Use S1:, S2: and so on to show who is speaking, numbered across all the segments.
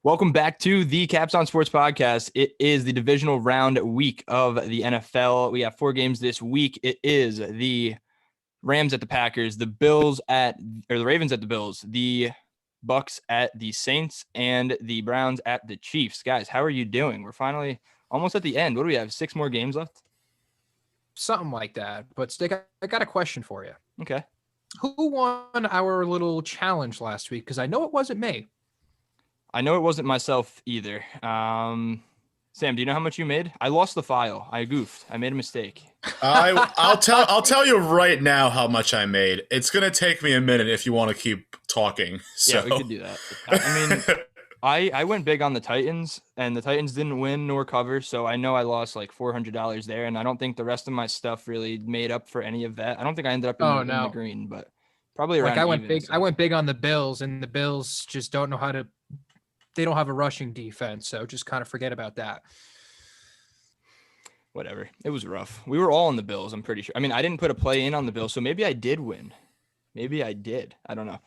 S1: Welcome back to the capsON Sports Podcast. It is the divisional round week of the NFL. We have 4 games this week. It is the Rams at the Packers, the Ravens at the Bills, the Bucks at the Saints, and the Browns at the Chiefs. Guys, how are you doing? We're finally almost at the end. What do we have? 6 more games left?
S2: Something like that. But Stick, I got a question for you.
S1: Okay.
S2: Who won our little challenge last week? Because I know it wasn't me.
S1: I know it wasn't myself either. Sam, do you know how much you made? I lost the file. I goofed. I made a mistake.
S3: I'll tell you right now how much I made. It's gonna take me a minute if you want to keep talking. So.
S1: Yeah, we could do that. I mean, I went big on the Titans, and the Titans didn't win nor cover, so I know I lost like $400 there, and I don't think the rest of my stuff really made up for any of that. I don't think I ended up in the green, but probably around.
S2: I went big on the Bills, and the Bills just don't know how to. They don't have a rushing defense, so just kind of forget about that.
S1: Whatever. It was rough. We were all on the Bills, I'm pretty sure. I mean, I didn't put a play in on the Bills, so maybe I did win. Maybe I did. I don't know.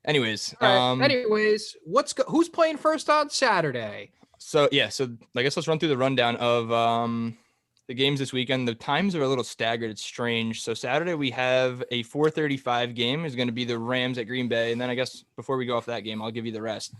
S1: Anyways.
S2: Who's playing first on Saturday?
S1: So I guess let's run through the rundown of the games this weekend. The times are a little staggered. It's strange. So Saturday we have a 4:35 game is going to be the Rams at Green Bay. And then I guess before we go off that game, I'll give you the rest.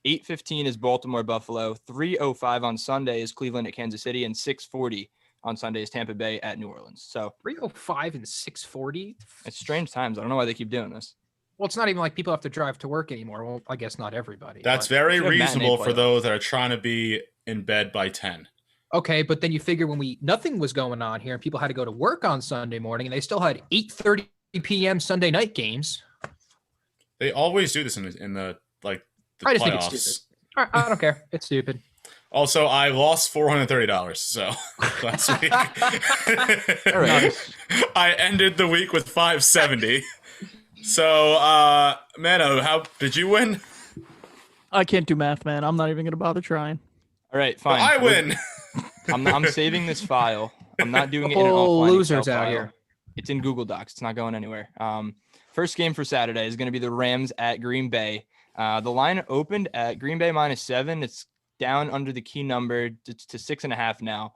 S1: 8:15 is Baltimore, Buffalo. 3:05 on Sunday is Cleveland at Kansas City, and 6:40 on Sunday is Tampa Bay at New Orleans. So
S2: 3:05 and 6:40.
S1: It's strange times. I don't know why they keep doing this.
S2: Well, it's not even like people have to drive to work anymore. Well, I guess not everybody.
S3: That's very reasonable for those that are trying to be in bed by 10.
S2: Okay, but then you figure when nothing was going on here and people had to go to work on Sunday morning, and they still had 8:30 p.m. Sunday night games.
S3: They always do this in the
S2: I just
S3: playoffs.
S2: think it's stupid. I don't care. It's stupid.
S3: Also, I lost $430 so last week.
S1: All right.
S3: I ended the week with $570. So, Mano, how did you win?
S4: I can't do math, man. I'm not even going to bother trying.
S1: All right, fine.
S3: Well, I win.
S1: I'm saving this file. I'm not doing it in an
S2: offline
S1: losers
S2: Excel
S1: out
S2: file.
S1: here. It's in Google Docs. It's not going anywhere. First game for Saturday is going to be the Rams at Green Bay. The line opened at Green Bay -7. It's down under the key number to 6.5 now.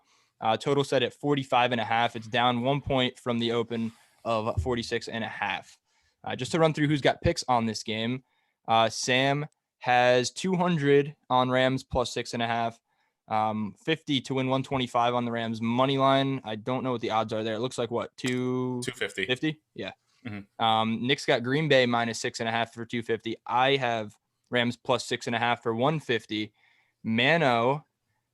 S1: Total set at 45.5. It's down 1 point from the open of 46.5. Just to run through who's got picks on this game. Sam has 200 on Rams plus 6.5. 50 to win 125 on the Rams money line. I don't know what the odds are there. It looks like what?
S3: 250.
S1: 50? Yeah.
S3: Mm-hmm.
S1: Nick's got Green Bay -6.5 for 250. I have Rams plus 6.5 for 150. Mano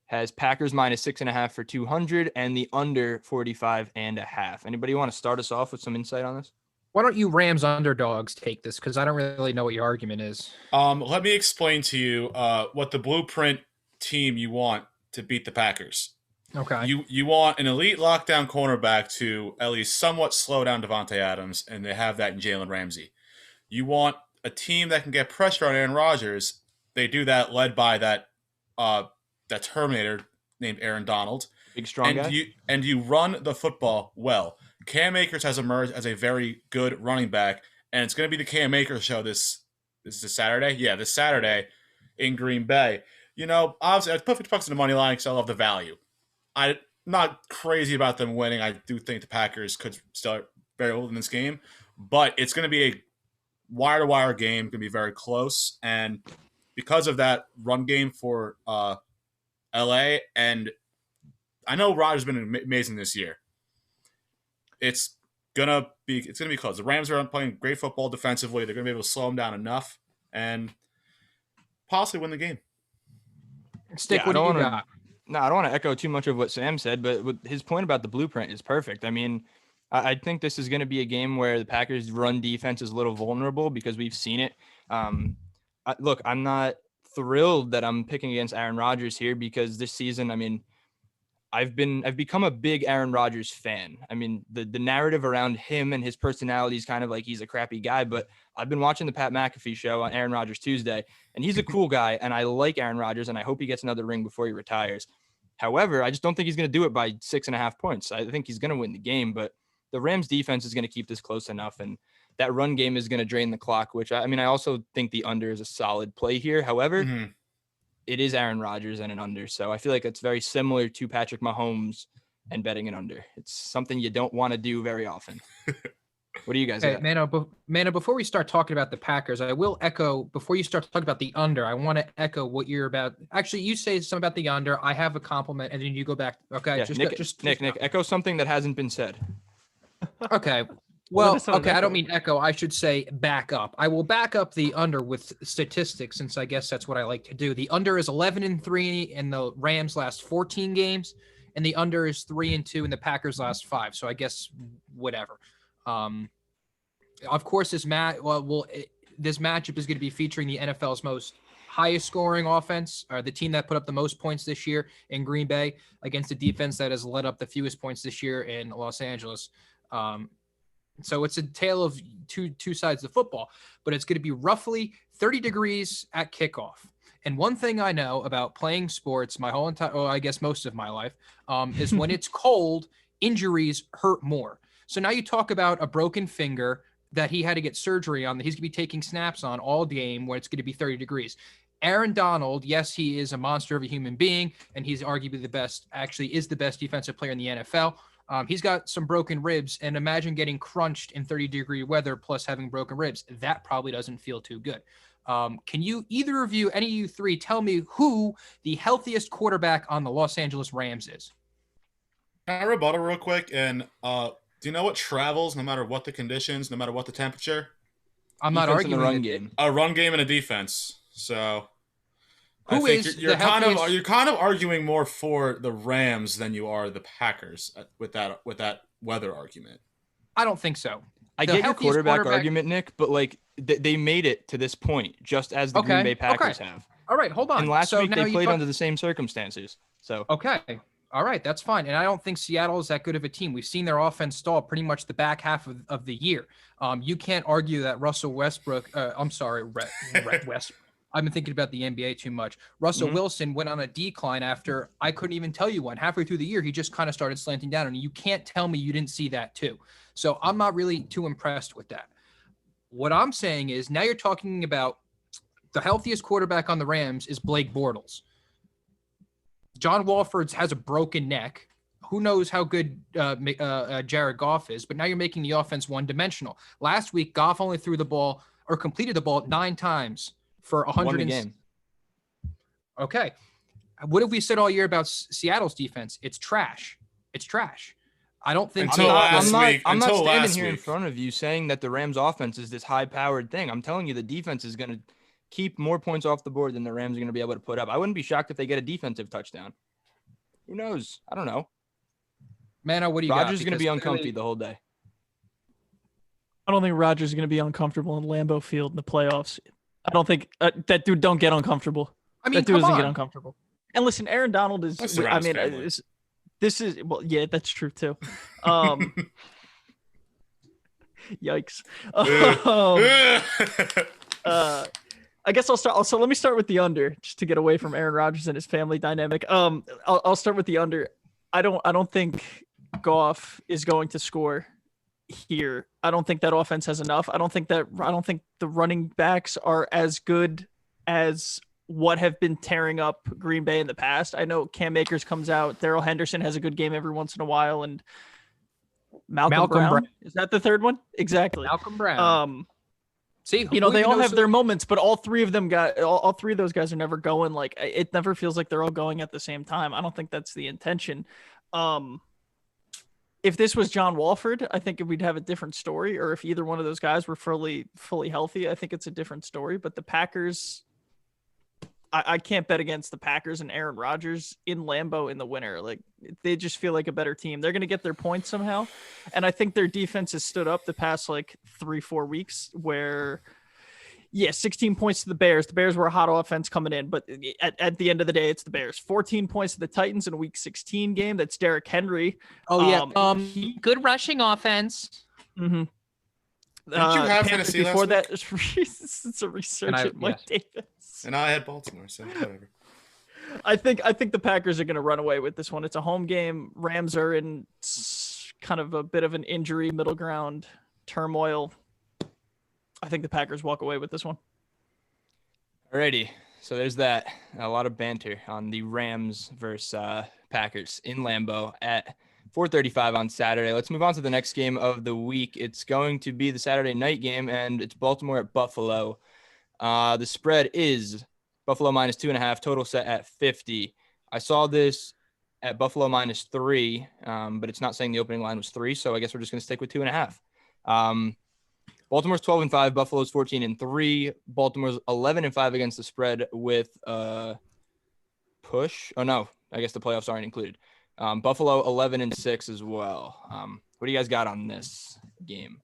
S1: has Packers -6.5 for 200 and the under 45.5. Anybody want to start us off with some insight on this?
S2: Why don't you Rams underdogs take this? Because I don't really know what your argument is.
S3: Let me explain to you what the blueprint team you want to beat the Packers.
S2: Okay.
S3: You want an elite lockdown cornerback to at least somewhat slow down Devontae Adams, and they have that in Jalen Ramsey. You want a team that can get pressure on Aaron Rodgers. They do that led by that Terminator named Aaron Donald.
S1: Big strong guy.
S3: You run the football well. Cam Akers has emerged as a very good running back, and it's going to be the Cam Akers show this Saturday. Yeah, this Saturday in Green Bay. You know, obviously, I put $50 in the money line because I love the value. I'm not crazy about them winning. I do think the Packers could start very well in this game, but it's going to be a wire-to-wire game. Going to be very close, and because of that run game for LA, and I know Rodgers has been amazing this year. It's gonna be close. The Rams are playing great football defensively. They're gonna be able to slow them down enough and possibly win the game.
S2: Stick, what do you got?
S1: No, I don't want to echo too much of what Sam said, but his point about the blueprint is perfect. I mean, I think this is going to be a game where the Packers' run defense is a little vulnerable because we've seen it. Look, I'm not thrilled that I'm picking against Aaron Rodgers here because this season, I mean, I've become a big Aaron Rodgers fan. I mean, the narrative around him and his personality is kind of like he's a crappy guy, but I've been watching the Pat McAfee show on Aaron Rodgers Tuesday, and he's a cool guy, and I like Aaron Rodgers, and I hope he gets another ring before he retires. However, I just don't think he's going to do it by 6.5 points. I think he's going to win the game, but the Rams defense is going to keep this close enough, and that run game is going to drain the clock, which I also think the under is a solid play here. However, it is Aaron Rodgers and an under. So I feel like it's very similar to Patrick Mahomes and betting an under. It's something you don't want to do very often. What do you guys
S2: Hey,
S1: got?
S2: Mano, before we start talking about the Packers, I will echo, before you start talking about the under, I want to echo what you're about. Actually, you say something about the under. I have a compliment, and then you go back. Okay.
S1: Yeah, Nick, echo something that hasn't been said.
S2: Okay.
S4: What
S2: Well,
S4: is an
S2: okay, I
S4: echo?
S2: don't mean echo. I should say back up. I will back up the under with statistics, since I guess that's what I like to do. The under is 11-3 in the Rams' last 14 games, and the under is 3-2 in the Packers' last 5. So I guess whatever. Of course, this matchup is going to be featuring the NFL's most highest scoring offense, or the team that put up the most points this year in Green Bay against a defense that has led up the fewest points this year in Los Angeles. So it's a tale of two sides of the football, but it's going to be roughly 30 degrees at kickoff. And one thing I know about playing sports my whole entire, I guess most of my life, is when it's cold, injuries hurt more. So now you talk about a broken finger that he had to get surgery on, that he's going to be taking snaps on all game when it's going to be 30 degrees. Aaron Donald, yes, he is a monster of a human being, and he's arguably the best defensive player in the NFL. He's got some broken ribs, and imagine getting crunched in 30-degree weather plus having broken ribs. That probably doesn't feel too good. Can you, either of you, any of you three, tell me who the healthiest quarterback on the Los Angeles Rams is?
S3: Can I rebuttal real quick? And do you know what travels no matter what the conditions, no matter what the temperature?
S2: I'm not
S1: Defense in
S2: arguing
S1: the run
S2: that-
S1: game.
S3: A run game and a defense. So I
S2: Who
S3: think
S2: is
S3: you're
S2: the
S3: kind
S2: healthiest-
S3: of arguing more for the Rams than you are the Packers with that weather argument.
S2: I don't think so.
S1: I
S2: The
S1: get your
S2: healthiest
S1: quarterback argument, Nick, but like they made it to this point just as the Green Bay Packers have.
S2: All right, hold on.
S1: And last
S2: So
S1: week
S2: now
S1: they
S2: you
S1: played
S2: talk-
S1: under the same circumstances. So
S2: Okay. All right, that's fine. And I don't think Seattle is that good of a team. We've seen their offense stall pretty much the back half of the year. You can't argue that Russell Westbrook, West. I've been thinking about the NBA too much. Russell Wilson went on a decline after, I couldn't even tell you when. Halfway through the year, he just kind of started slanting down, and you can't tell me you didn't see that too. So I'm not really too impressed with that. What I'm saying is, now you're talking about the healthiest quarterback on the Rams is Blake Bortles. John Wolford has a broken neck. Who knows how good Jared Goff is, but now you're making the offense one-dimensional. Last week, Goff only threw the ball or completed the ball 9 times for 100
S1: won the game.
S2: Okay. What have we said all year about Seattle's defense? It's trash. It's trash. I don't think
S3: Until last week.
S1: I'm not
S3: Until
S1: standing
S3: last
S1: here in
S3: week.
S1: front of you saying that the Rams offense is this high-powered thing. I'm telling you the defense is going to keep more points off the board than the Rams are going to be able to put up. I wouldn't be shocked if they get a defensive touchdown. Who knows? I don't know.
S2: Mano, what do you got?
S1: Rodgers is going to be
S2: Because
S1: uncomfy
S2: clearly-
S1: the whole day.
S4: I don't think Rodgers is going to be uncomfortable in Lambeau Field in the playoffs. I don't think that dude don't get uncomfortable.
S2: I mean,
S4: That dude
S2: come
S4: doesn't get
S2: on.
S4: uncomfortable. And listen, Aaron Donald is.
S3: That's
S4: I
S3: around his
S4: mean,
S3: family.
S4: this is well, yeah, that's true too. Yikes. I guess I'll start. So let me start with the under, just to get away from Aaron Rodgers and his family dynamic. I'll start with the under. I don't think Goff is going to score here. I don't think that offense has enough. I don't think the running backs are as good as what have been tearing up Green Bay in the past. I know Cam Akers comes out. Darrell Henderson has a good game every once in a while, and Malcolm Brown. Is that the third one? Exactly.
S2: Malcolm Brown. See,
S4: they all have their moments, but all three of those guys are never going. Like, it never feels like they're all going at the same time. I don't think that's the intention. If this was John Wolford, I think we'd have a different story. Or if either one of those guys were fully healthy, I think it's a different story. But the Packers, I can't bet against the Packers and Aaron Rodgers in Lambeau in the winter. Like, they just feel like a better team. They're going to get their points somehow. And I think their defense has stood up the past 3-4 weeks where, 16 points to the Bears. The Bears were a hot offense coming in, but at the end of the day, it's the Bears. 14 points to the Titans in a Week 16 game. That's Derrick Henry.
S2: Oh, yeah. Good rushing offense.
S4: Mm-hmm.
S3: Did you have Tennessee
S4: before
S3: last
S4: that? It's a resurgent Mike Davis.
S3: And I had Baltimore, so whatever.
S4: I think the Packers are going to run away with this one. It's a home game. Rams are in kind of a bit of an injury middle ground turmoil. I think the Packers walk away with this one.
S1: Alrighty. So there's that. A lot of banter on the Rams versus Packers in Lambeau at 4:35 on Saturday. Let's move on to the next game of the week. It's going to be the Saturday night game, and it's Baltimore at Buffalo. The spread is Buffalo -2.5, total set at 50. I saw this at Buffalo -3, but it's not saying the opening line was 3, so I guess we're just going to stick with 2.5. Baltimore's 12-5, Buffalo's 14-3. Baltimore's 11-5 against the spread with push. Oh no, I guess the playoffs aren't included. Buffalo 11-6 as well. What do you guys got on this game?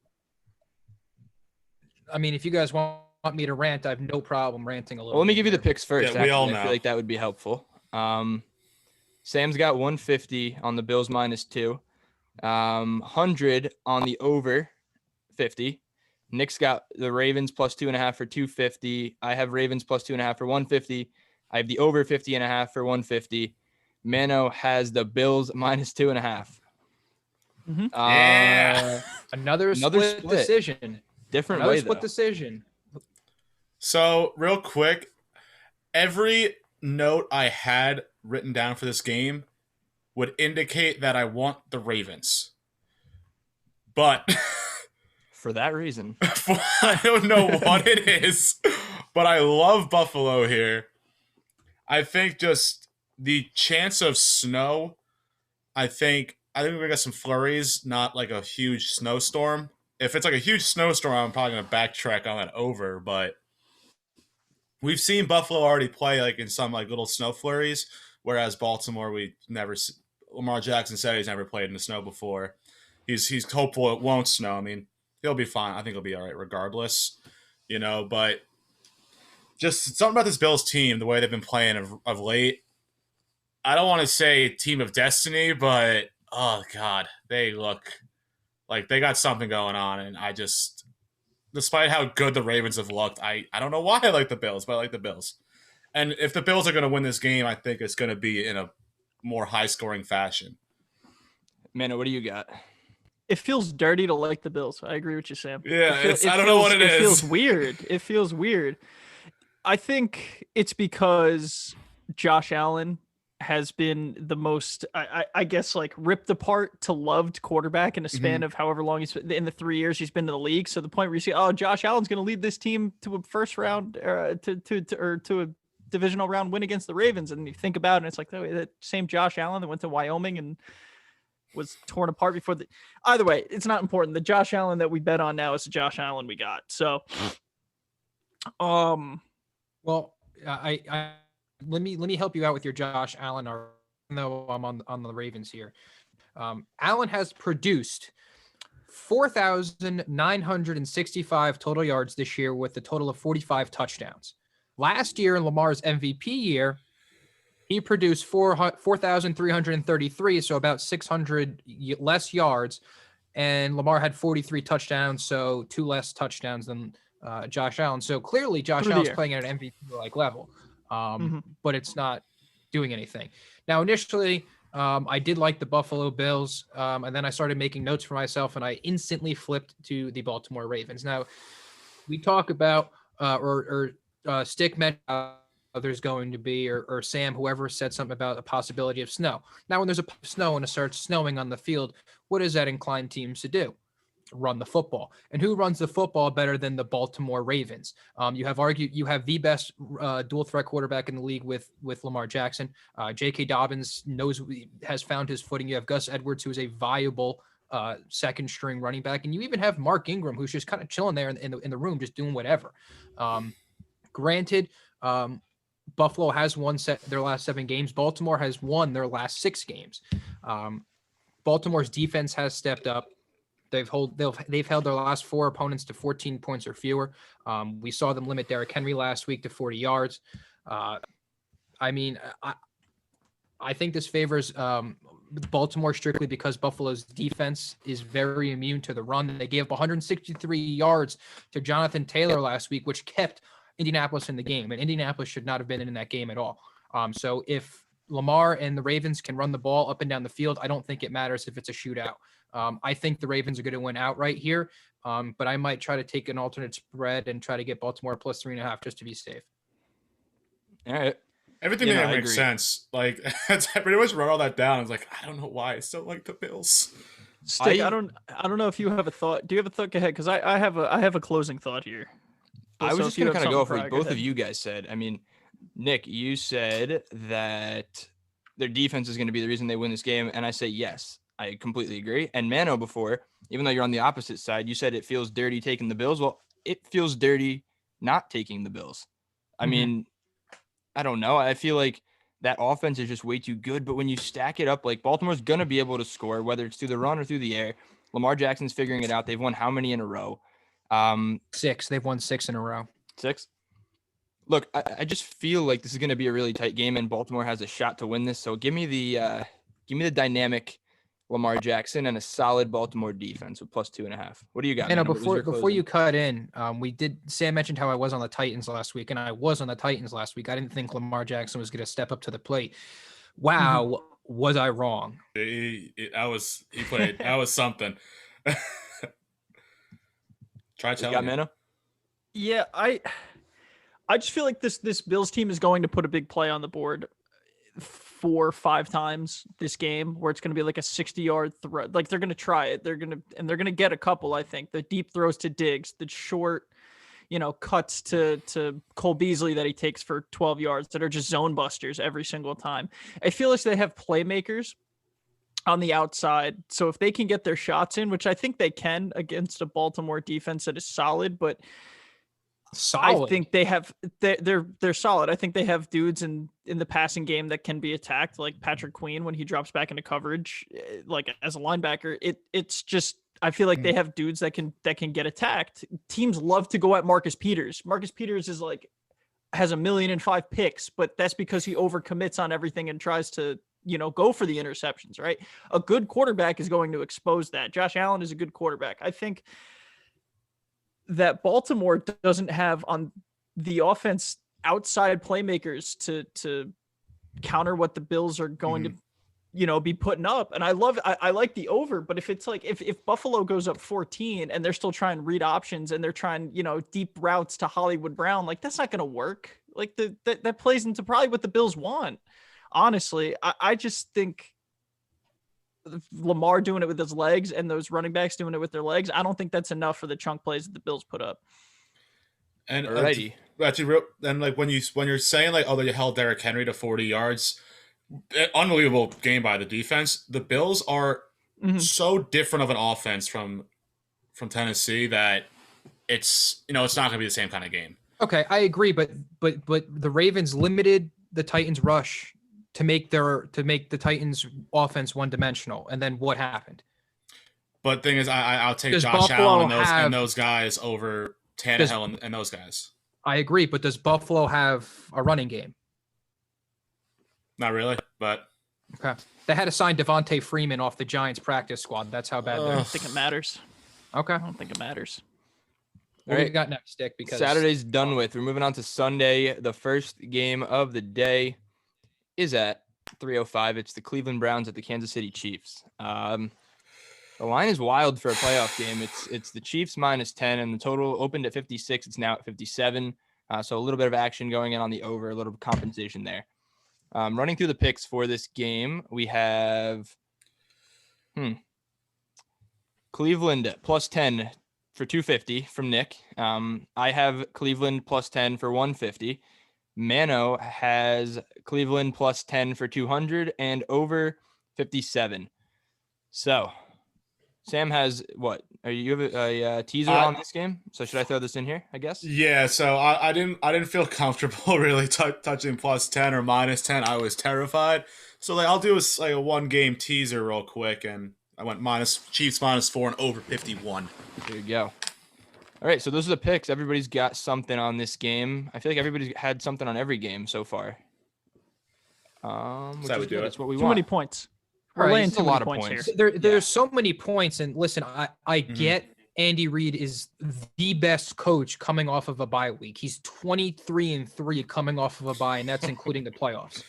S2: I mean, if you guys want me to rant, I have no problem ranting a little.
S1: Well, let me
S2: bit
S1: give you the
S2: here.
S1: picks first.
S3: Yeah, we all
S1: I
S3: know.
S1: feel like that would be helpful. Sam's got 150 on the Bills -2, 100 on the over 50. Nick's got the Ravens +2.5 for 250. I have Ravens +2.5 for 150. I have the over 50.5 for 150. Mano has the Bills -2.5.
S3: Yeah.
S2: Another split decision.
S1: Different
S2: Another
S1: way
S2: split
S1: though.
S2: decision.
S3: So real quick, every note I had written down for this game would indicate that I want the Ravens. But
S1: For that reason.
S3: I don't know what it is, but I love Buffalo here. I think just the chance of snow, I think we got some flurries, not like a huge snowstorm. If it's like a huge snowstorm, I'm probably going to backtrack on that over, but we've seen Buffalo already play like in some like little snow flurries, whereas Baltimore, Lamar Jackson said he's never played in the snow before. He's hopeful it won't snow. I mean, he'll be fine. I think he'll be all right regardless, but just something about this Bills team, the way they've been playing of late. I don't want to say team of destiny, but oh God, they look like they got something going on. And I just, despite how good the Ravens have looked, I don't know why I like the Bills, but I like the Bills. And if the Bills are going to win this game, I think it's going to be in a more high-scoring fashion.
S1: Mano, what do you got?
S4: It feels dirty to like the Bills. I agree with you, Sam.
S3: Yeah, I don't know what it is.
S4: It feels weird. It feels weird. I think it's because Josh Allen has been the most, I guess, like ripped apart to loved quarterback in a span of however long he's been in the 3 years he's been in the league. So the point where you see, oh, Josh Allen's going to lead this team to a first round to a divisional round win against the Ravens, and you think about it, and it's like that same Josh Allen that went to Wyoming and was torn apart before the. Either way, it's not important. The Josh Allen that we bet on now is the Josh Allen we got. So,
S2: well, I let me help you out with your Josh Allen. Or no, I'm on the Ravens here. Allen has produced 4,965 total yards this year with a total of 45 touchdowns. Last year in Lamar's MVP year, he produced 4,333, so about 600 less yards, and Lamar had 43 touchdowns, so 2 less touchdowns than Josh Allen. So clearly Josh Allen's playing at an MVP-like level, but it's not doing anything. Now, initially, I did like the Buffalo Bills, and then I started making notes for myself, and I instantly flipped to the Baltimore Ravens. Now, we talk about Stick meant there's going to be, or Sam, whoever said something about a possibility of snow. Now, when there's a snow and it starts snowing on the field, what does that incline teams to do? Run the football. And who runs the football better than the Baltimore Ravens? You have the best dual threat quarterback in the league with Lamar Jackson. J.K. Dobbins has found his footing. You have Gus Edwards, who is a viable second string running back, and you even have Mark Ingram, who's just kind of chilling there in the room, just doing whatever. Granted, Buffalo has won their last 7 games. Baltimore has won their last 6 games. Baltimore's defense has stepped up. They've held their last 4 opponents to 14 points or fewer. We saw them limit Derrick Henry last week to 40 yards. I think this favors Baltimore strictly because Buffalo's defense is very immune to the run. They gave up 163 yards to Jonathan Taylor last week, which kept Indianapolis in the game, and Indianapolis should not have been in that game at all. So if Lamar and the Ravens can run the ball up and down the field, I don't think it matters if it's a shootout. I think the Ravens are going to win outright here, but I might try to take an alternate spread and try to get Baltimore +3.5 just to be safe.
S1: All right.
S3: Everything
S1: Yeah,
S3: there
S1: no, I
S3: makes
S1: agree.
S3: sense. Like, I pretty much wrote all that down. It's like, I don't know why I still like the Bills.
S4: Stick.
S1: I
S4: I don't know if you have a thought. Do you have a thought? Go ahead, because I have a closing thought here.
S1: I was
S4: So
S1: just
S4: if you
S1: gonna
S4: have
S1: kind of go
S4: something
S1: off what
S4: prior, go
S1: both of
S4: ahead.
S1: you guys said. I mean, Nick, you said that their defense is going to be the reason they win this game, and I say yes. I completely agree. And Mano, before, even though you're on the opposite side, you said it feels dirty taking the Bills. Well, it feels dirty not taking the Bills. I
S2: Mhm.
S1: mean, I don't know. I feel like that offense is just way too good. But when you stack it up, like Baltimore's going to be able to score, whether it's through the run or through the air. Lamar Jackson's figuring it out. They've won how many in a row?
S2: 6. They've won 6 in a row.
S1: 6. Look, I just feel like this is going to be a really tight game, and Baltimore has a shot to win this. So give me the dynamic Lamar Jackson and a solid Baltimore defense with +2.5. What do you got?
S2: You know,
S1: man? What was your
S2: before you
S1: closing?
S2: cut in, Sam mentioned how I was on the Titans last week, and I was on the Titans last week. I didn't think Lamar Jackson was going to step up to the plate. Wow, was I wrong?
S3: He played. That was something. Try
S1: You
S3: telling
S1: got
S3: you.
S1: Mano?
S4: Yeah, I just feel like this Bills team is going to put a big play on the board 4 or 5 times this game, where it's going to be like a 60-yard throw. Like they're going to try it. They're going to get a couple. I think the deep throws to Diggs, the short, cuts to Cole Beasley that he takes for 12 yards that are just zone busters every single time. I feel like they have playmakers on the outside. So if they can get their shots in, which I think they can against a Baltimore defense that is solid, but
S2: Solid.
S4: I think they have they're solid. I think they have dudes in the passing game that can be attacked, like Patrick Queen when he drops back into coverage, like as a linebacker. It's just I feel like they have dudes that can get attacked. Teams love to go at Marcus Peters. Marcus Peters is like has 1,000,005 picks, but that's because he overcommits on everything and tries to go for the interceptions. Right, a good quarterback is going to expose that. Josh Allen is a good quarterback. I think that Baltimore doesn't have on the offense outside playmakers to counter what the Bills are going to, be putting up. And I like the over, but if it's like, if Buffalo goes up 14 and they're still trying read options and they're trying, deep routes to Hollywood Brown, like that's not going to work. Like that plays into probably what the Bills want. Honestly, I just think Lamar doing it with his legs and those running backs doing it with their legs, I don't think that's enough for the chunk plays that the Bills put up.
S3: And
S1: Alrighty.
S3: actually, and like when you're saying like, oh, they held Derrick Henry to 40 yards, unbelievable game by the defense. The Bills are so different of an offense from Tennessee that it's it's not going to be the same kind of game.
S2: Okay, I agree, but the Ravens limited the Titans' rush to make the Titans' offense one-dimensional, and then what happened?
S3: But the thing is, I'll take
S2: Does
S3: Josh
S2: Buffalo
S3: Allen
S2: have-
S3: and those guys over Tannehill and those guys.
S2: I agree, but does Buffalo have a running game?
S3: Not really, but
S2: Okay. They had to sign Devontae Freeman off the Giants practice squad. That's how bad
S4: I
S2: they're.
S4: don't think it matters.
S2: Okay.
S4: I don't think it matters.
S2: What
S1: All
S2: do
S1: right.
S2: you got next, Dick? Because
S1: Saturday's done with. We're moving on to Sunday. The first game of the day is at 3:05. It's the Cleveland Browns at the Kansas City Chiefs. The line is wild for a playoff game. It's the Chiefs -10, and the total opened at 56. It's now at 57. So a little bit of action going in on the over, a little compensation there. Running through the picks for this game, we have Cleveland +10 for 250 from Nick. I have Cleveland +10 for 150. Mano has Cleveland +10 for 200 and over 57. So Sam has what? You have a teaser on this game? So should I throw this in here? I guess.
S3: yeah. So I didn't feel comfortable really touching +10 or -10. I was terrified. So like I'll do a one game teaser real quick, and I went Chiefs -4 and over 51.
S1: There you go. All right, so those are the picks. Everybody's got something on this game. I feel like everybody's had something on every game so far. Which
S3: that
S1: is
S3: we do
S1: good.
S3: it.
S1: It's what we
S4: Too
S1: want.
S4: many points.
S2: All
S4: We're
S2: right,
S4: laying
S1: it's
S4: too
S1: a
S4: many
S1: lot of
S4: points
S1: points.
S4: here.
S2: there's so many points, and listen, I get Andy Reid is the best coach coming off of a bye week. He's 23-3 coming off of a bye, and that's including the playoffs.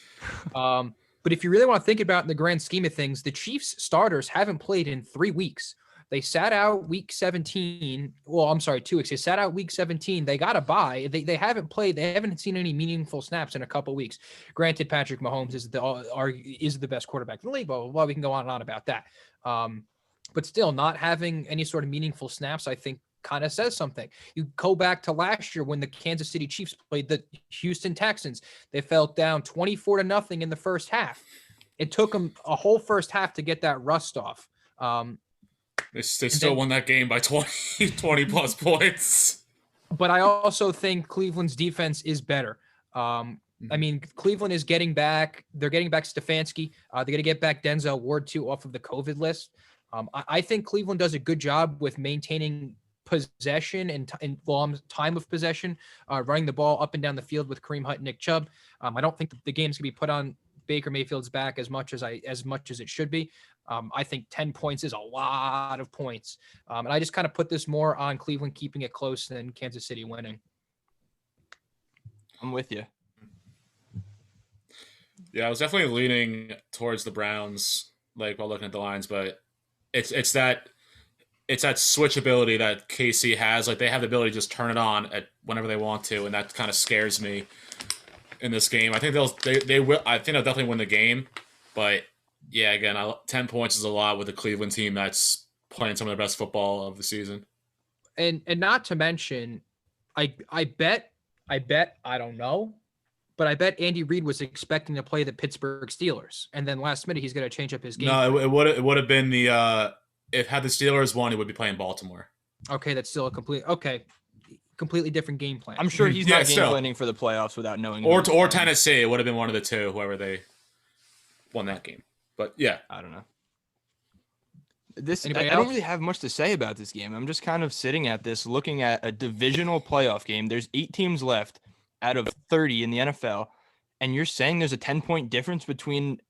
S2: But if you really want to think about it in the grand scheme of things, the Chiefs starters haven't played in 3 weeks. They sat out week 17. Well, I'm sorry, 2 weeks. They sat out week 17. They got a bye. They haven't played. They haven't seen any meaningful snaps in a couple weeks. Granted, Patrick Mahomes is the best quarterback in the league. Blah, blah, blah. We can go on and on about that. But still, not having any sort of meaningful snaps, I think, kind of says something. You go back to last year when the Kansas City Chiefs played the Houston Texans. They fell down 24-0 in the first half. It took them a whole first half to get that rust off.
S3: They still won that game by 20 plus points.
S2: But I also think Cleveland's defense is better. I mean, Cleveland is getting back. They're getting back Stefanski. They're going to get back Denzel Ward, too, off of the COVID list. I think Cleveland does a good job with maintaining possession and time of possession, running the ball up and down the field with Kareem Hunt and Nick Chubb. I don't think the game's going to be put on Baker Mayfield's back as much as it should be. I think 10 points is a lot of points. And I just kind of put this more on Cleveland keeping it close than Kansas City winning.
S1: I'm with you.
S3: Yeah, I was definitely leaning towards the Browns, like while looking at the lines, but it's that switchability that KC has. Like they have the ability to just turn it on at whenever they want to, and that kind of scares me in this game. I think they will. I think they'll definitely win the game, but yeah, again, 10 points is a lot with a Cleveland team that's playing some of the best football of the season.
S2: And not to mention, I bet I don't know, but I bet Andy Reid was expecting to play the Pittsburgh Steelers, and then last minute he's going to change up his game.
S3: No, it would have been the if had the Steelers won, he would be playing Baltimore.
S2: Okay, that's still a completely different game plan.
S1: I'm sure he's not game planning for the playoffs without knowing.
S3: Or Tennessee, it would have been one of the two, whoever they won that game. But yeah,
S1: I don't know. I don't really have much to say about this game. I'm just kind of sitting at this, looking at a divisional playoff game. There's 8 teams left out of 30 in the NFL, and you're saying there's a 10-point difference between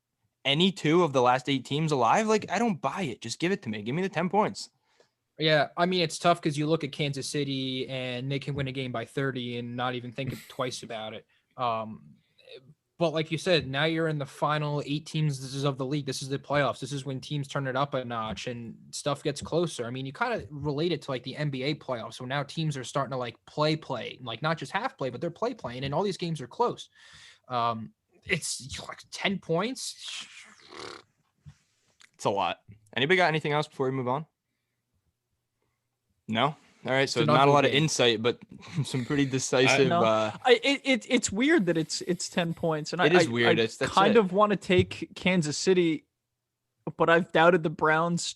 S1: any 2 of the last 8 teams alive? Like, I don't buy it. Just give it to me. Give me the 10 points.
S2: Yeah, I mean, it's tough because you look at Kansas City and they can win a game by 30 and not even think twice about it. But like you said, now you're in the final 8 teams of the league. This is the playoffs. This is when teams turn it up a notch and stuff gets closer. I mean, you kind of relate it to like the NBA playoffs. So now teams are starting to like play, like not just half play, but they're playing, and all these games are close. It's like 10 points.
S1: It's a lot. Anybody got anything else before we move on? No? All right, so not a lot of insight, but some pretty decisive.
S4: It's weird that it's 10 points, and
S1: it is weird.
S4: I kind of want to take Kansas City, but I've doubted the Browns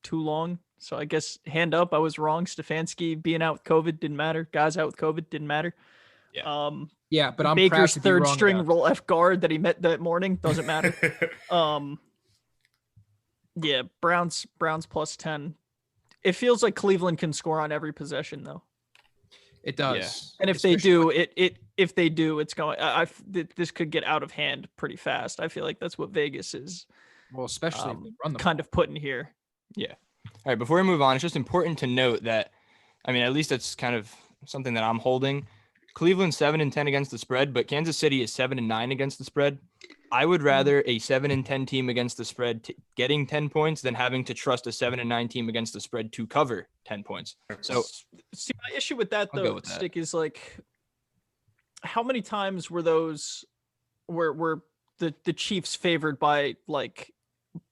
S4: too long. So I guess hand up, I was wrong. Stefanski being out with COVID didn't matter. Guys out with COVID didn't matter.
S1: Yeah.
S2: Yeah, but I'm
S4: Baker's
S2: proud to be wrong
S4: third string
S2: about
S4: left guard that he met that morning doesn't matter. Yeah, Browns plus 10. It feels like Cleveland can score on every possession, though.
S2: It does.
S4: Yeah. And if they do, it's going. This could get out of hand pretty fast. I feel like that's what Vegas is.
S2: Well, especially if they run the
S4: kind
S2: ball.
S4: of putting here.
S1: Yeah. All right. Before we move on, it's just important to note that, I mean, at least that's kind of something that I'm holding. Cleveland 7-10 against the spread, but Kansas City is 7-9 against the spread. I would rather a 7-10 team against the spread getting 10 points than having to trust a 7-9 team against the spread to cover 10 points. So,
S4: see, my issue with that though, Stick, is like, how many times were those were the Chiefs favored by like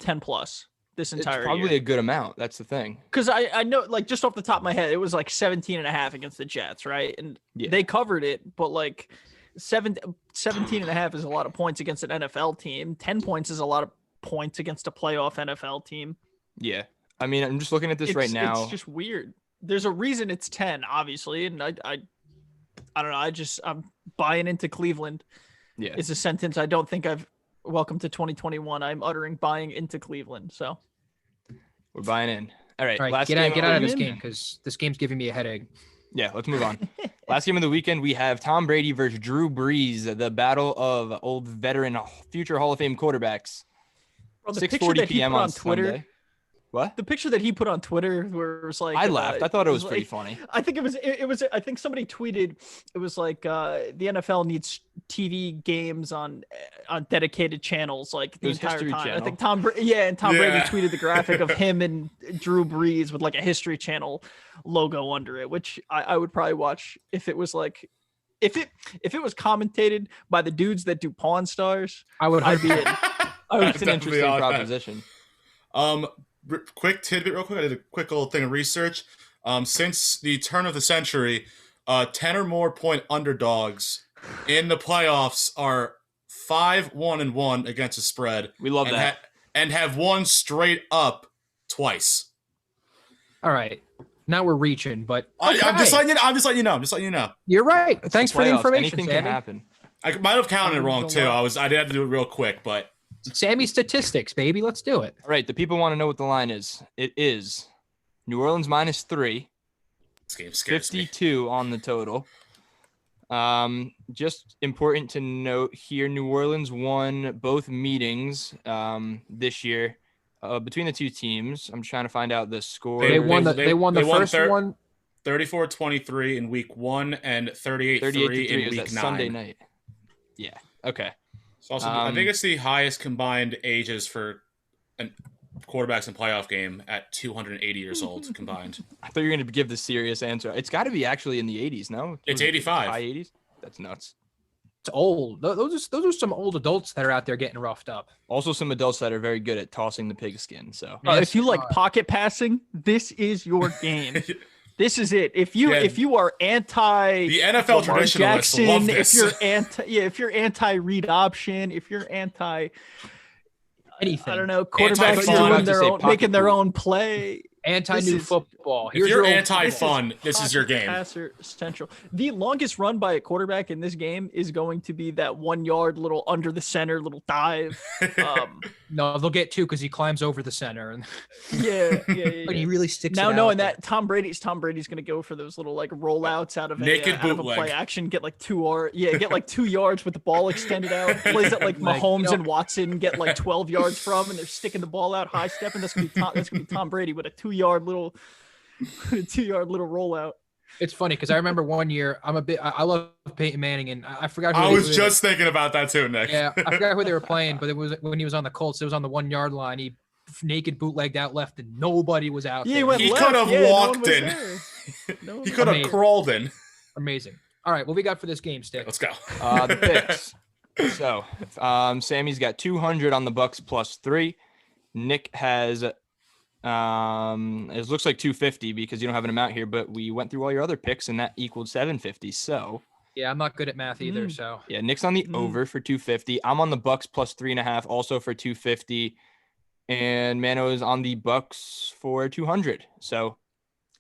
S4: 10 plus this entire
S1: it's probably
S4: year?
S1: A good amount. That's the thing.
S4: Because I know, like, just off the top of my head, it was like 17.5 against the Jets, right? And they covered it, but like 17.5 is a lot of points against an NFL team. 10 points is a lot of points against a playoff NFL team.
S1: Yeah. I mean, I'm just looking at this right now.
S4: It's just weird. There's a reason it's 10, obviously. And I don't know. I'm buying into Cleveland.
S1: Yeah.
S4: It's a sentence I don't think welcome to 2021. I'm uttering buying into Cleveland. So
S1: we're buying in. All right.
S2: Get out of this game because this game's giving me a headache.
S1: Yeah, let's move on. Last game of the weekend, we have Tom Brady versus Drew Brees, the battle of old veteran future Hall of Fame quarterbers.
S4: Well, 6:40 p.m.
S1: on
S4: Twitter
S1: Sunday. What?
S4: The picture that he put on Twitter where it was like
S1: I laughed. I thought it was pretty
S4: like,
S1: funny.
S4: I think it was I think somebody tweeted it was like the NFL needs TV games on dedicated channels like the
S1: It was
S4: entire
S1: History
S4: time. I
S1: Channel.
S4: think Tom Brady and Tom Brady
S3: Yeah.
S4: tweeted the graphic of him and Drew Brees with like a History Channel logo under it, which I would probably watch if it was like if it was commentated by the dudes that do Pawn Stars.
S2: I would
S4: I'd be in.
S1: It's an interesting proposition.
S3: Quick tidbit, real quick. I did a quick little thing of research. Since the turn of the century, 10 or more point underdogs in the playoffs are 5-1-1 against the spread.
S1: We love
S3: and
S1: that.
S3: And have won straight up twice.
S2: All right. Now we're reaching, but
S3: I'm
S2: okay.
S3: just letting you know.
S2: You're right. Thanks for the
S1: Playoffs,
S2: information,
S1: anything
S2: Sammy.
S1: can happen.
S3: I might have counted it wrong too. I did have to do it real quick, but
S2: Sammy statistics, baby. Let's do it.
S1: All right, the people want to know what the line is. It is New Orleans -3,
S3: this game scares me.
S1: 52 on the total. Just important to note here, New Orleans won both meetings this year between the two teams. I'm trying to find out the score.
S2: They won the first one.
S3: 34-23 in week 1 and 38-3
S1: 38-3
S3: in
S1: was
S3: week
S1: that
S3: 9.
S1: Sunday night. Yeah. Okay.
S3: It's also, I think it's the highest combined ages for quarterbacks in playoff game at 280 years old combined.
S1: I thought you were going to give the serious answer. It's got to be actually in the 80s, no?
S3: It's 85.
S1: High 80s? That's nuts.
S2: It's old. Those are some old adults that are out there getting roughed up.
S1: Also, some adults that are very good at tossing the pigskin. So
S4: If you like pocket passing, this is your game. This is it. If you are anti
S3: The NFL
S4: Lamar
S3: traditionalists love this.
S4: if you're anti read option, if you're anti
S2: Anything.
S4: I don't know,
S3: Anti-fun.
S4: quarterbacks
S3: I
S1: was about
S4: doing
S1: to
S4: their
S1: say
S4: own,
S1: pocket
S4: making their
S1: pool.
S4: own play.
S2: Anti-new
S4: This is-
S2: football.
S3: If
S2: Here's
S3: you're
S2: your
S3: anti-fun, this is your game.
S4: Passer central. The longest run by a quarterback in this game is going to be that 1 yard little under the center little dive.
S2: No, they'll get 2 because he climbs over the center and
S4: Yeah.
S2: he really sticks.
S4: Now
S2: it
S4: knowing
S2: out.
S4: that Tom Brady's going to go for those little like rollouts out of
S3: Naked
S4: out of a
S3: bootleg.
S4: play action, get like 2 yards with the ball extended out. Plays that like
S2: Like,
S4: Mahomes
S2: you know-
S4: and Watson get like 12 yards from, and they're sticking the ball out high stepping. That's gonna be Tom Brady with a 2 yard little rollout.
S2: It's funny because I remember one year I love Peyton Manning and I forgot who
S3: I
S2: they
S3: was
S2: were-
S3: just thinking about that too, Nick.
S2: yeah, I forgot who they were playing, but it was when he was on the Colts. It was on the 1 yard line. He naked bootlegged out left, and nobody was out
S4: Yeah,
S2: there.
S4: he went
S3: He
S4: left.
S3: could have
S4: Yeah, no one
S3: walked
S4: was
S3: in.
S4: there. No one
S3: He
S4: was
S3: could have
S2: Amazing.
S3: crawled in.
S2: Amazing. All right, what we got for this game, Stick?
S3: Let's go.
S1: the picks. So Sammy's got 200 on the Bucks +3. Nick has it looks like 250 because you don't have an amount here, but we went through all your other picks and that equaled 750. So
S2: Yeah, I'm not good at math either. So
S1: yeah, Nick's on the over for 250. I'm on the Bucks +3.5 also for 250. And Mano is on the Bucks for 200. So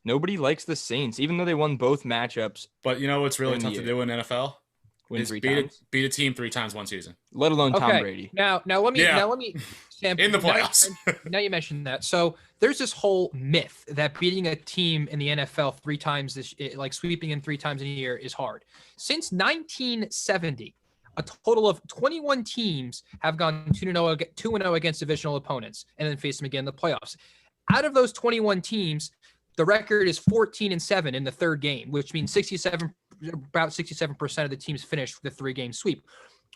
S1: nobody likes the Saints, even though they won both matchups.
S3: But you know what's really
S1: In
S3: tough
S1: the
S3: to do in NFL?
S1: Win
S3: Is
S1: 3
S3: beat
S1: times.
S3: a team 3 times one season.
S1: Let alone Tom
S2: okay,
S1: Brady.
S2: now let me Sam,
S3: In the
S2: now you
S3: playoffs.
S2: now you mentioned that. So there's this whole myth that beating a team in the NFL 3 times like sweeping in 3 times in a year is hard. Since 1970, a total of 21 teams have gone 2-0 against divisional opponents and then faced them again in the playoffs. Out of those 21 teams, the record is 14-7 in the third game, which means about 67% of the teams finished the 3-game sweep.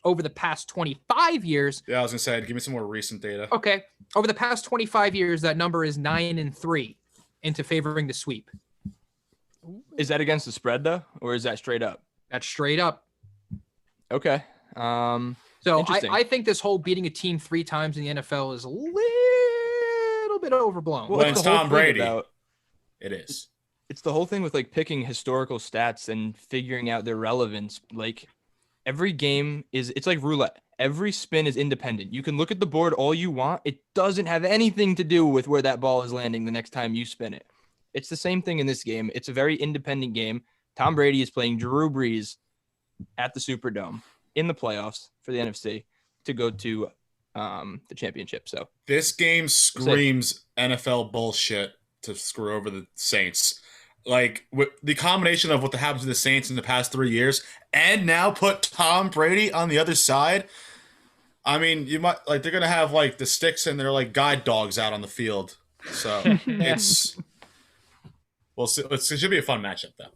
S2: Over the past 25 years,
S3: Yeah, I was gonna say, give me some more recent data.
S2: okay, over the past 25 years, that number is 9-3 into favoring the sweep.
S1: Is that against the spread though, or is that straight up?
S2: That's straight up.
S1: Okay.
S2: So
S1: Interesting.
S2: I think this whole beating a team 3 times in the NFL is a little bit overblown.
S3: Well, it's
S1: the whole
S3: Tom
S1: thing
S3: Brady.
S1: about-
S3: It is.
S1: It's the whole thing with like picking historical stats and figuring out their relevance. Like every game it's like roulette. Every spin is independent. You can look at the board all you want. It doesn't have anything to do with where that ball is landing the next time you spin it. It's the same thing in this game. It's a very independent game. Tom Brady is playing Drew Brees at the Superdome in the playoffs for the NFC to go to the championship. So
S3: This game screams NFL bullshit to screw over the Saints. Like with the combination of what happened to the Saints in the past 3 years, and now put Tom Brady on the other side. I mean, you might like they're gonna have like the sticks and their like guide dogs out on the field So it's well, it should be a fun matchup though.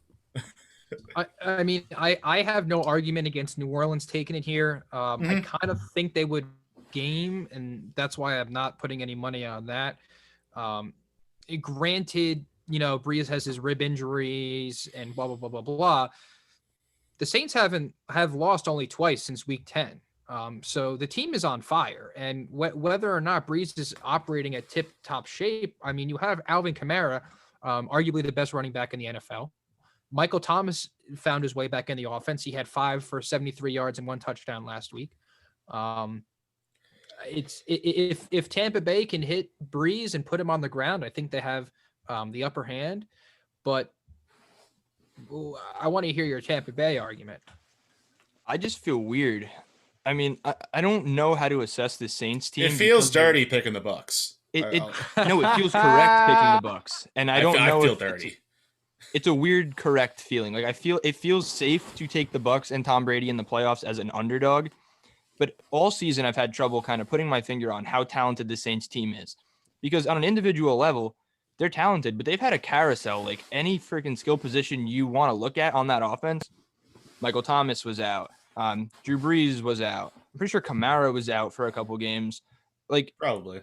S2: I mean, I have no argument against New Orleans taking it here. I kind of think they would game, and that's why I'm not putting any money on that. Granted, Breeze has his rib injuries and blah blah blah blah blah. The Saints have lost only twice since week 10. So the team is on fire, and whether or not Breeze is operating at tip-top shape, I mean, you have Alvin Kamara, arguably the best running back in the NFL. Michael Thomas found his way back in the offense. He had 5 for 73 yards and 1 touchdown last week. If Tampa Bay can hit Breeze and put him on the ground, I think they have the upper hand. But I want to hear your Tampa Bay argument.
S1: I just feel weird. I mean, I don't know how to assess the Saints team.
S3: It feels dirty picking the Bucs.
S1: No, it feels correct picking the Bucs, and I don't know.
S3: I feel dirty.
S1: It's a weird correct feeling. Like it feels safe to take the Bucs and Tom Brady in the playoffs as an underdog, but all season I've had trouble kind of putting my finger on how talented the Saints team is, because on an individual level, they're talented, but they've had a carousel. Like any freaking skill position you want to look at on that offense, Michael Thomas was out. Drew Brees was out. I'm pretty sure Kamara was out for a couple games. Like
S3: probably.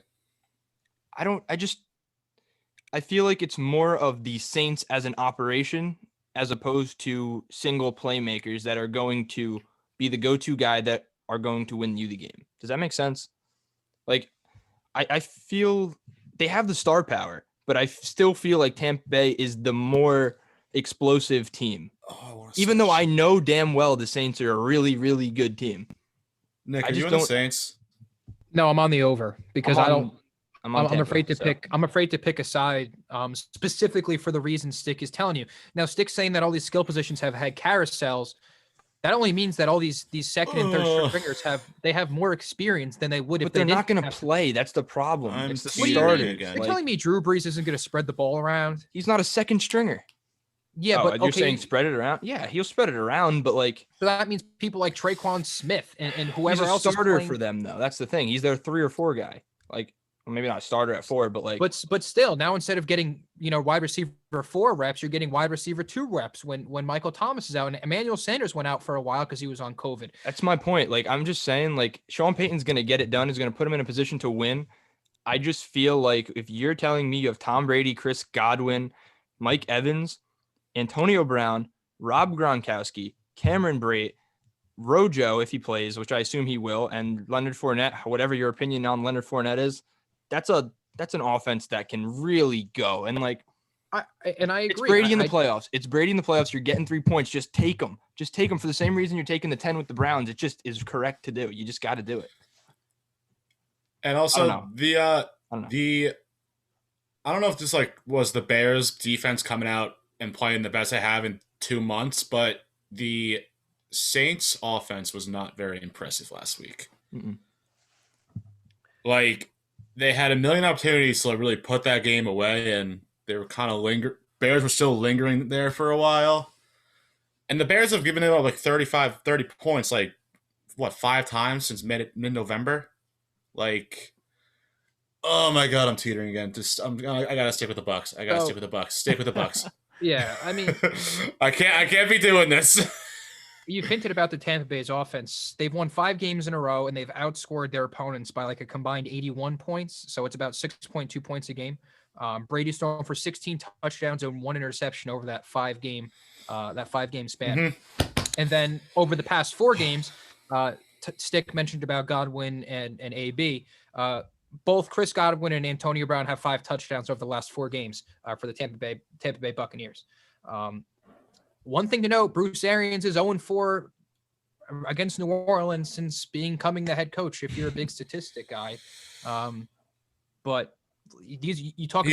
S1: I feel like it's more of the Saints as an operation as opposed to single playmakers that are going to be the go-to guy that are going to win you the game. Does that make sense? Like, I feel they have the star power, but I still feel like Tampa Bay is the more explosive team. Even though I know damn well the Saints are a really, really good team.
S3: Nick, are you on the Saints?
S2: No, I'm on the over because I'm afraid to
S1: so.
S2: pick. I'm afraid to pick a side, specifically for the reason Stick is telling you. Now, Stick's saying that all these skill positions have had carousels. That only means that all these second and third stringers have more experience than they would if
S1: but they're not going to
S2: have
S1: play. That's the problem.
S3: I'm
S1: It's the
S3: teetering
S1: starter.
S3: again.
S2: You're telling me Drew Brees isn't going to spread the ball around?
S1: He's not a second stringer.
S2: Yeah, but
S1: you're
S2: okay,
S1: saying spread it around? Yeah, he'll spread it around, but like
S2: so that means people like Traquan Smith and whoever
S1: he's a
S2: else
S1: starter
S2: is playing,
S1: for them though. That's the thing. He's their 3 or 4 guy. Like, well, maybe not a starter at 4, but like.
S2: But still, now instead of getting wide receiver 4 reps, you're getting wide receiver 2 reps when Michael Thomas is out, and Emmanuel Sanders went out for a while because he was on COVID.
S1: That's my point. Like, I'm just saying, like, Sean Payton's gonna get it done. He's gonna put him in a position to win. I just feel like if you're telling me you have Tom Brady, Chris Godwin, Mike Evans, Antonio Brown, Rob Gronkowski, Cameron Brate, Rojo, if he plays, which I assume he will, and Leonard Fournette, whatever your opinion on Leonard Fournette is, that's an offense that can really go. And like,
S2: I agree.
S1: It's Brady in the playoffs. It's Brady in the playoffs. You're getting 3 points. Just take them. Just take them for the same reason you're taking the 10 with the Browns. It just is correct to do. You just got to do it.
S3: And also
S1: I
S3: don't know if this was the Bears defense coming out and playing the best they have in 2 months, but the Saints offense was not very impressive last week.
S1: Mm-mm.
S3: Like, they had a million opportunities to really put that game away, and they were kind of Bears were still lingering there for a while. And the Bears have given it up 30 points, 5 times since mid-November? Like, oh my God, I'm teetering again. I gotta stick with the Bucs. Stick with the Bucs. Stick with the Bucs.
S2: Yeah, I mean,
S3: I can't be doing this.
S2: You've hinted about the Tampa Bay's offense. They've won 5 games in a row, and they've outscored their opponents by a combined 81 points. So it's about 6.2 points a game. Brady's thrown for 16 touchdowns and 1 interception over that 5-game span.
S3: Mm-hmm.
S2: And then over the past 4 games, Stick mentioned about Godwin and AB. Both Chris Godwin and Antonio Brown have 5 touchdowns over the last 4 games for the Tampa Bay Buccaneers. One thing to note, Bruce Arians is 0-4 against New Orleans since becoming the head coach, if you're a big statistic guy. But you talk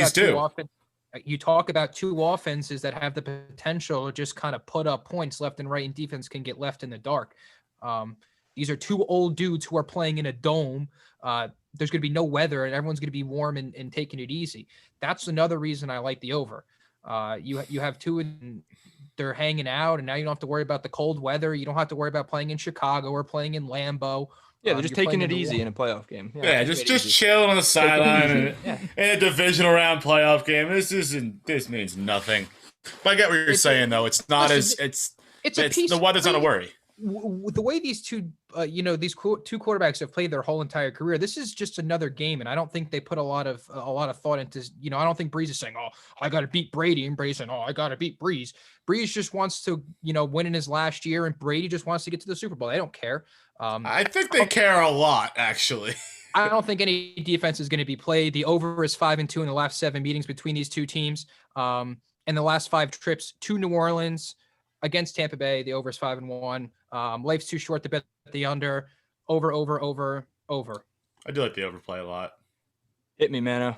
S2: about 2 offenses that have the potential to just kind of put up points left and right, and defense can get left in the dark. These are 2 old dudes who are playing in a dome. There's going to be no weather, and everyone's going to be warm and taking it easy. That's another reason I like the over. You have 2 and they're hanging out, and now you don't have to worry about the cold weather. You don't have to worry about playing in Chicago or playing in Lambeau
S1: Yeah, they're just
S2: You're
S1: taking
S2: playing
S1: it
S2: into
S1: easy
S2: one.
S1: in a playoff game.
S3: Yeah,
S1: take it
S3: just
S1: easy.
S3: chilling on the sideline
S1: Yeah.
S3: in a divisional round playoff game. This means nothing. But I get what you're saying, though. It's not
S2: listen,
S3: it's
S2: a piece.
S3: the weather's not a worry.
S2: The way these two quarterbacks have played their whole entire career, this is just another game, and I don't think they put a lot of thought into. I don't think Breeze is saying, "Oh, I got to beat Brady," and Brady's saying, "Oh, I got to beat Breeze." Breeze just wants to, win in his last year, and Brady just wants to get to the Super Bowl. They don't care.
S3: I think they care a lot, actually.
S2: I don't think any defense is going to be played. The over is 5-2 in the last 7 meetings between these two teams. In the last 5 trips to New Orleans against Tampa Bay, the over is 5-1. Life's too short to bet the under. Over.
S3: I do like the overplay a lot.
S1: Hit me, Mano.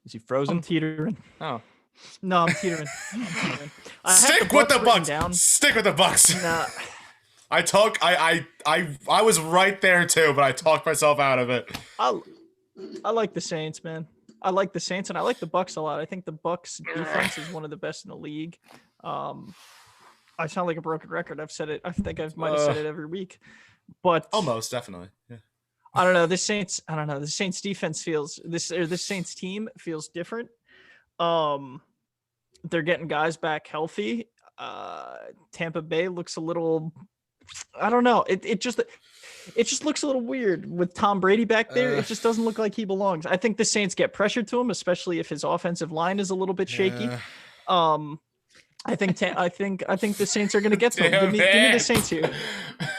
S1: Is he frozen?
S4: I'm teetering.
S1: Oh.
S4: No, I'm teetering. I have
S3: Stick with the
S4: written
S3: Bucks.
S4: down.
S3: Stick with the Bucks.
S4: Nah,
S3: I was right there too, but I talked myself out of it.
S4: I like the Saints, man. I like the Saints and I like the Bucks a lot. I think the Bucks defense is one of the best in the league. I sound like a broken record. I've said it. I think I might have said it every week, but
S3: Almost definitely. Yeah.
S4: I don't know. The Saints defense this Saints team feels different. They're getting guys back healthy. Tampa Bay looks a little, I don't know. It just looks a little weird with Tom Brady back there. It just doesn't look like he belongs. I think the Saints get pressure to him, especially if his offensive line is a little bit shaky. I think the Saints are going to get to him. Give me the Saints here.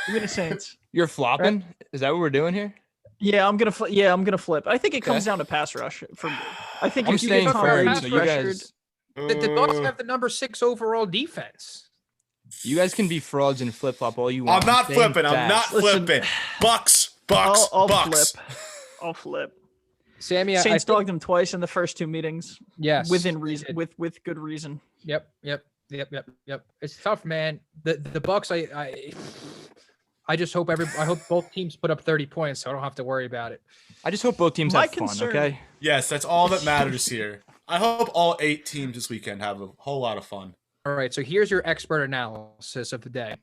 S4: Give me the Saints.
S1: You're flopping? Is that what we're doing here?
S4: Yeah, I'm gonna flip. I think it comes down to pass rush for me. I think
S1: I'm
S4: if you get
S1: staying
S4: Tom
S1: firm,
S4: Brady
S1: so you guys,
S2: The Bucks have the number 6 overall defense.
S1: you guys can be frauds and flip flop all you want.
S3: I'm not
S1: staying
S3: flipping. I'm not
S1: fast.
S4: Listen,
S3: flipping. Bucks.
S4: I'll
S3: Bucks.
S4: flip. I'll flip.
S2: Sammy,
S4: Saints dogged them twice in the first 2 meetings.
S2: Yes,
S4: within reason, with good reason.
S2: Yep. It's tough, man. The Bucks. I just hope I hope both teams put up 30 points, so I don't have to worry about it.
S1: I just hope both teams
S4: My
S1: have fun,
S4: concern-
S1: okay?
S3: Yes, that's all that matters here. I hope all 8 teams this weekend have a whole lot of fun.
S2: All right, so here's your expert analysis of the day.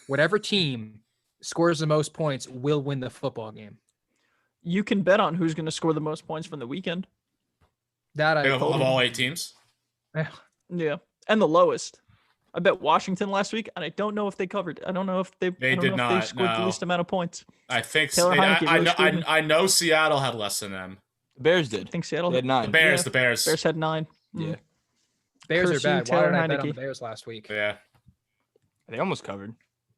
S2: Whatever team scores the most points will win the football game.
S4: You can bet on who's going to score the most points from the weekend.
S2: That I
S3: Of all 8 teams?
S4: Yeah, and the lowest. I bet Washington last week, and I don't know if they covered. I don't know if they
S3: did not,
S4: scored the
S3: no.
S4: least amount of points.
S3: I think
S4: Taylor Heineke really screwed me.
S3: I know Seattle had less than them.
S1: The Bears did.
S4: I think Seattle
S1: They had 9.
S3: The Bears.
S4: Bears had 9.
S1: Yeah.
S2: Bears
S4: Curse
S2: are
S4: you,
S2: bad. Why
S4: Taylor
S2: did I bet on the
S4: Heineke.
S2: Bears last week?
S3: Yeah,
S1: They almost covered.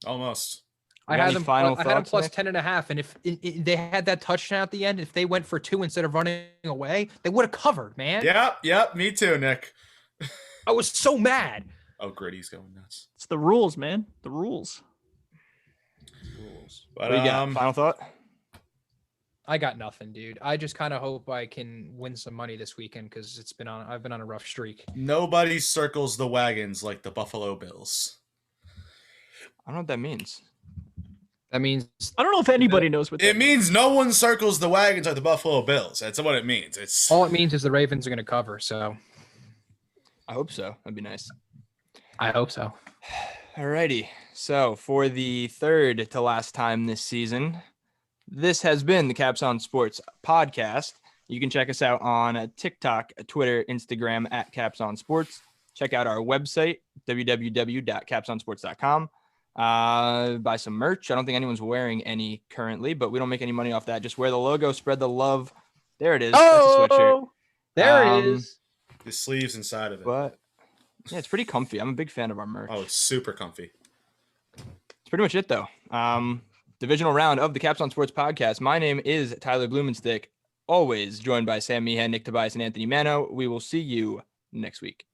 S3: almost.
S2: I
S1: You got
S2: had
S1: any
S2: them.
S1: final
S2: I had them
S1: thoughts,
S2: plus
S1: Nick?
S2: 10.5, and if they had that touchdown at the end, if they went for 2 instead of running away, they would have covered, man.
S3: Yep, me too, Nick.
S2: I was so mad.
S3: Oh, Grady's going nuts.
S4: It's the rules, man. The rules.
S3: But,
S1: What do you got? Final thought?
S2: I got nothing, dude. I just kind of hope I can win some money this weekend because I've been on a rough streak.
S3: nobody circles the wagons like the Buffalo Bills.
S1: I don't know what that means.
S2: That means
S4: I don't know if anybody knows what that
S3: It means no one circles the wagons like the Buffalo Bills. That's what it means. It's
S2: all it means is the Ravens are going to cover. So
S1: I hope so. That'd be nice.
S2: I hope so.
S1: Alrighty. So for the third to last time this season, this has been the capsON Sports podcast. You can check us out on TikTok, Twitter, Instagram at capsON Sports. Check out our website, www.capsonsports.com. Buy some merch. I don't think anyone's wearing any currently, but we don't make any money off that. Just wear the logo, spread the love. There it is. That's a sweatshirt.
S2: There it is.
S3: the sleeves inside of it.
S1: But yeah, it's pretty comfy. I'm a big fan of our merch.
S3: Oh, it's super comfy.
S1: That's pretty much it, though. Divisional round of the capsON Sports podcast. My name is Tyler Blumenstick, always joined by Sam Meehan, Nick Tobias, and Anthony Mano. We will see you next week.